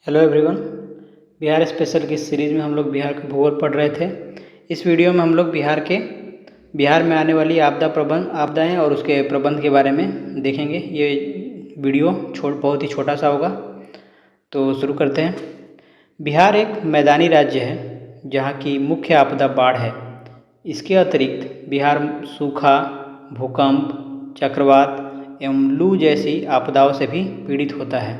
Hello everyone. Bihar special की series में हम लोग बिहार का भूगोल पढ़ रहे थे। इस वीडियो में हम लोग बिहार में आने वाली आपदाएं और उसके प्रबंध के बारे में देखेंगे। ये वीडियो बहुत ही छोटा सा होगा, तो शुरू करते हैं। बिहार एक मैदानी राज्य है जहाँ की मुख्य आपदा बाढ़ है। इसके अतिरिक्त बिहार सूखा, भूकंप, चक्रवात एवं लू जैसी आपदाओं से भी पीड़ित होता है।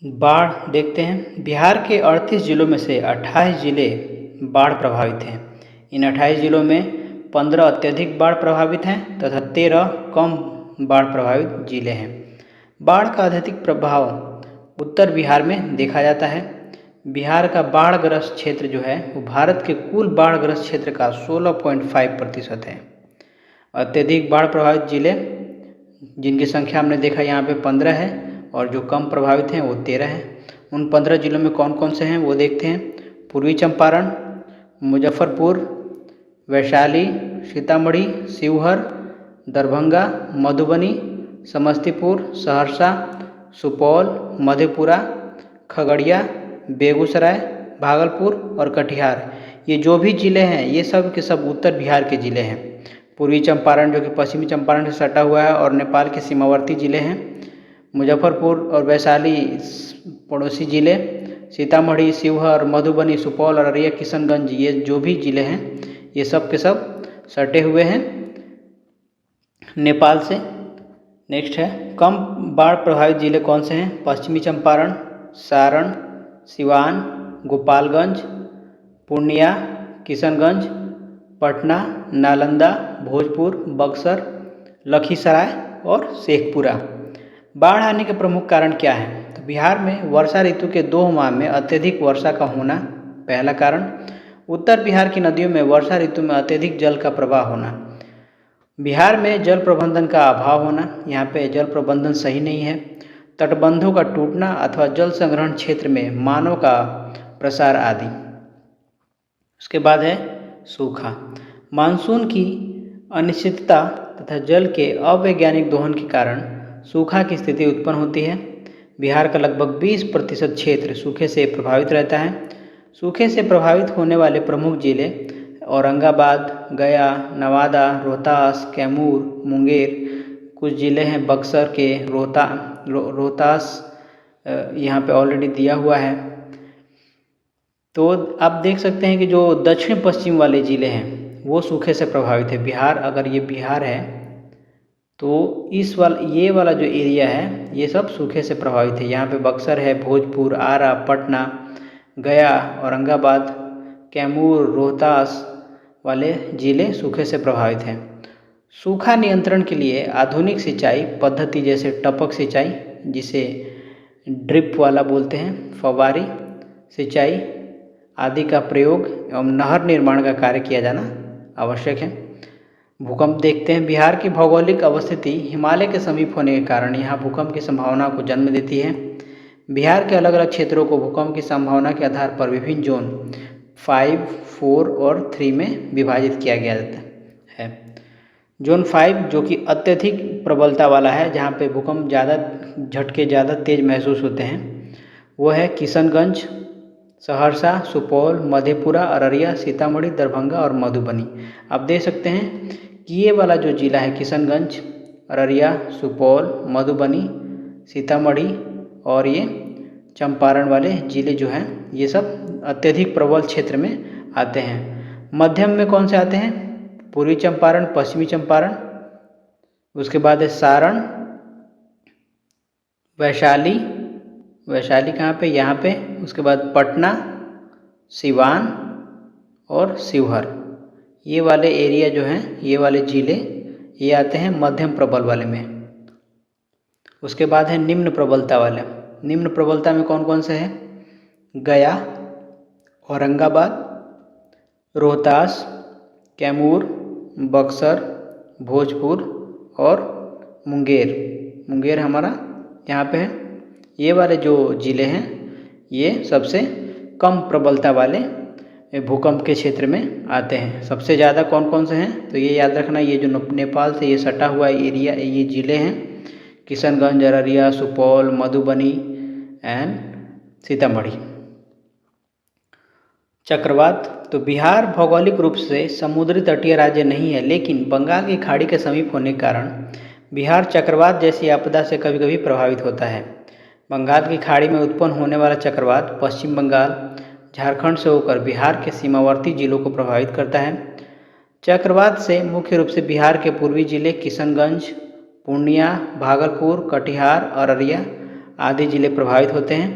बाढ़ देखते हैं। बिहार के 38 जिलों में से 28 जिले बाढ़ प्रभावित हैं। इन 28 जिलों में 15 अत्यधिक बाढ़ प्रभावित हैं तथा 13 कम बाढ़ प्रभावित जिले हैं। बाढ़ का अधिक प्रभाव उत्तर बिहार में देखा जाता है। बिहार का बाढ़ग्रस्त क्षेत्र जो है वो भारत के कुल बाढ़ग्रस्त क्षेत्र का 16.5% है। अत्यधिक बाढ़ प्रभावित जिले जिनकी संख्या हमने देखा यहाँ पे 15 है और जो कम प्रभावित हैं वो 13 हैं। उन 15 जिलों में कौन कौन से हैं वो देखते हैं। पूर्वी चंपारण, मुजफ्फरपुर, वैशाली, सीतामढ़ी, शिवहर, दरभंगा, मधुबनी, समस्तीपुर, सहरसा, सुपौल, मधेपुरा, खगड़िया, बेगूसराय, भागलपुर और कटिहार। ये जो भी ज़िले हैं ये सब के सब उत्तर बिहार के ज़िले हैं। पूर्वी चंपारण जो कि पश्चिमी चंपारण से सटा हुआ है और नेपाल के सीमावर्ती ज़िले हैं। मुजफ्फरपुर और वैशाली पड़ोसी ज़िले। सीतामढ़ी, शिवहर, मधुबनी, सुपौल, अररिया, किशनगंज ये जो भी ज़िले हैं ये सब के सब सटे हुए हैं नेपाल से। नेक्स्ट है कम बाढ़ प्रभावित ज़िले कौन से हैं। पश्चिमी चंपारण, सारण, सिवान, गोपालगंज, पूर्णिया, किशनगंज, पटना, नालंदा, भोजपुर, बक्सर, लखीसराय और शेखपुरा। बाढ़ आने के प्रमुख कारण क्या हैं। तो बिहार में वर्षा ऋतु के 2 माह में अत्यधिक वर्षा का होना पहला कारण। उत्तर बिहार की नदियों में वर्षा ऋतु में अत्यधिक जल का प्रवाह होना। बिहार में जल प्रबंधन का अभाव होना, यहाँ पे जल प्रबंधन सही नहीं है। तटबंधों का टूटना अथवा जल संग्रहण क्षेत्र में मानव का प्रसार आदि। उसके बाद है सूखा। मानसून की अनिश्चितता तथा जल के अवैज्ञानिक दोहन के कारण सूखा की स्थिति उत्पन्न होती है। बिहार का लगभग 20% क्षेत्र सूखे से प्रभावित रहता है। सूखे से प्रभावित होने वाले प्रमुख जिले औरंगाबाद, गया, नवादा, रोहतास, कैमूर, मुंगेर। कुछ ज़िले हैं बक्सर के, रोहतास यहाँ पे ऑलरेडी दिया हुआ है। तो आप देख सकते हैं कि जो दक्षिण पश्चिम वाले ज़िले हैं वो सूखे से प्रभावित है। बिहार अगर ये बिहार है तो ये वाला जो एरिया है ये सब सूखे से प्रभावित है। यहाँ पे बक्सर है, भोजपुर, आरा, पटना, गया, औरंगाबाद, कैमूर, रोहतास वाले ज़िले सूखे से प्रभावित हैं। सूखा नियंत्रण के लिए आधुनिक सिंचाई पद्धति जैसे टपक सिंचाई, जिसे ड्रिप वाला बोलते हैं, फव्वारी सिंचाई आदि का प्रयोग एवं नहर निर्माण का कार्य किया जाना आवश्यक है। भूकंप देखते हैं। बिहार की भौगोलिक अवस्थिति हिमालय के समीप होने के कारण यहाँ भूकंप की संभावना को जन्म देती है। बिहार के अलग अलग क्षेत्रों को भूकंप की संभावना के आधार पर विभिन्न जोन 5, 4 और 3 में विभाजित किया गया है। जोन 5 जो कि अत्यधिक प्रबलता वाला है, जहाँ पे भूकंप झटके ज़्यादा तेज महसूस होते हैं, वो है किशनगंज, सहरसा, सुपौल, मधेपुरा, अररिया, सीतामढ़ी, दरभंगा और मधुबनी। आप देख सकते हैं कि ये वाला जो ज़िला है किशनगंज, अररिया, सुपौल, मधुबनी, सीतामढ़ी और ये चंपारण वाले ज़िले जो हैं ये सब अत्यधिक प्रबल क्षेत्र में आते हैं। मध्यम में कौन से आते हैं। पूर्वी चंपारण, पश्चिमी चंपारण, उसके बाद है सारण, वैशाली कहाँ पे, यहाँ पे। उसके बाद पटना, सिवान और शिवहर। ये वाले एरिया जो हैं, ये वाले ज़िले ये आते हैं मध्यम प्रबल वाले में। उसके बाद है निम्न प्रबलता वाले। निम्न प्रबलता में कौन कौन से हैं। गया, औरंगाबाद, रोहतास, कैमूर, बक्सर, भोजपुर और मुंगेर हमारा यहाँ पे है। ये वाले जो ज़िले हैं ये सबसे कम प्रबलता वाले भूकंप के क्षेत्र में आते हैं। सबसे ज़्यादा कौन कौन से हैं, तो ये याद रखना, ये जो नेपाल से ये सटा हुआ एरिया, ये ज़िले हैं किशनगंज, अररिया, सुपौल, मधुबनी, एंड सीतामढ़ी। चक्रवात, तो बिहार भौगोलिक रूप से समुद्री तटीय राज्य नहीं है, लेकिन बंगाल की खाड़ी के समीप होने के कारण बिहार चक्रवात जैसी आपदा से कभी कभी प्रभावित होता है। बंगाल की खाड़ी में उत्पन्न होने वाला चक्रवात पश्चिम बंगाल, झारखंड से होकर बिहार के सीमावर्ती जिलों को प्रभावित करता है। चक्रवात से मुख्य रूप से बिहार के पूर्वी जिले किशनगंज, पूर्णिया, भागलपुर, कटिहार, अररिया आदि जिले प्रभावित होते हैं।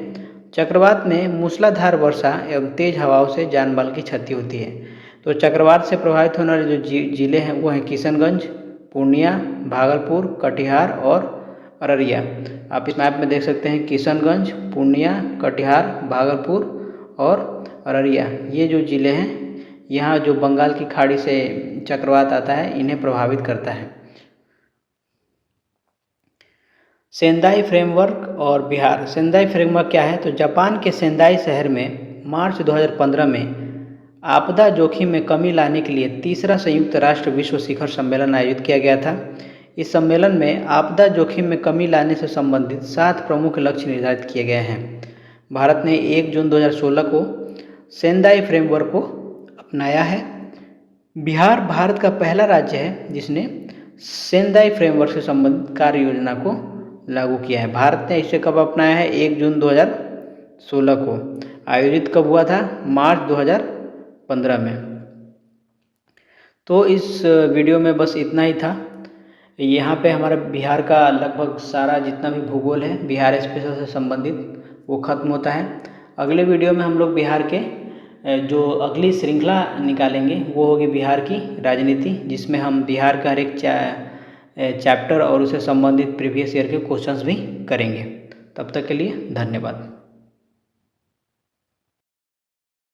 चक्रवात में मूसलाधार वर्षा एवं तेज हवाओं से जान माल की क्षति होती है। तो चक्रवात से प्रभावित होने वाले जो जिले हैं वो हैं किशनगंज, पूर्णिया, भागलपुर, कटिहार और अररिया। आप इस मैप में देख सकते हैं किशनगंज, पूर्णिया, कटिहार, भागलपुर और अररिया, ये जो जिले हैं यहाँ जो बंगाल की खाड़ी से चक्रवात आता है इन्हें प्रभावित करता है। सेंदाई फ्रेमवर्क और बिहार। सेंदाई फ्रेमवर्क क्या है? तो जापान के सेंदाई शहर में मार्च 2015 में आपदा जोखिम में कमी लाने के लिए तीसरा संयुक्त राष्ट्र विश्व शिखर सम्मेलन आयोजित किया गया था। इस सम्मेलन में आपदा जोखिम में कमी लाने से संबंधित 7 प्रमुख लक्ष्य निर्धारित किए गए हैं। भारत ने 1 जून 2016 को सेंदाई फ्रेमवर्क को अपनाया है। बिहार भारत का पहला राज्य है जिसने सेंदाई फ्रेमवर्क से संबंधित कार्य योजना को लागू किया है। भारत ने इसे कब अपनाया है? 1 जून 2016 को। आयोजित कब हुआ था? मार्च 2015 में। तो इस वीडियो में बस इतना ही था। यहाँ पे हमारा बिहार का लगभग सारा जितना भी भूगोल है बिहार स्पेशल से संबंधित वो खत्म होता है। अगले वीडियो में हम लोग बिहार के जो अगली श्रृंखला निकालेंगे वो होगी बिहार की राजनीति, जिसमें हम बिहार का हर एक चैप्टर और उससे संबंधित प्रीवियस ईयर के क्वेश्चंस भी करेंगे। तब तक के लिए धन्यवाद।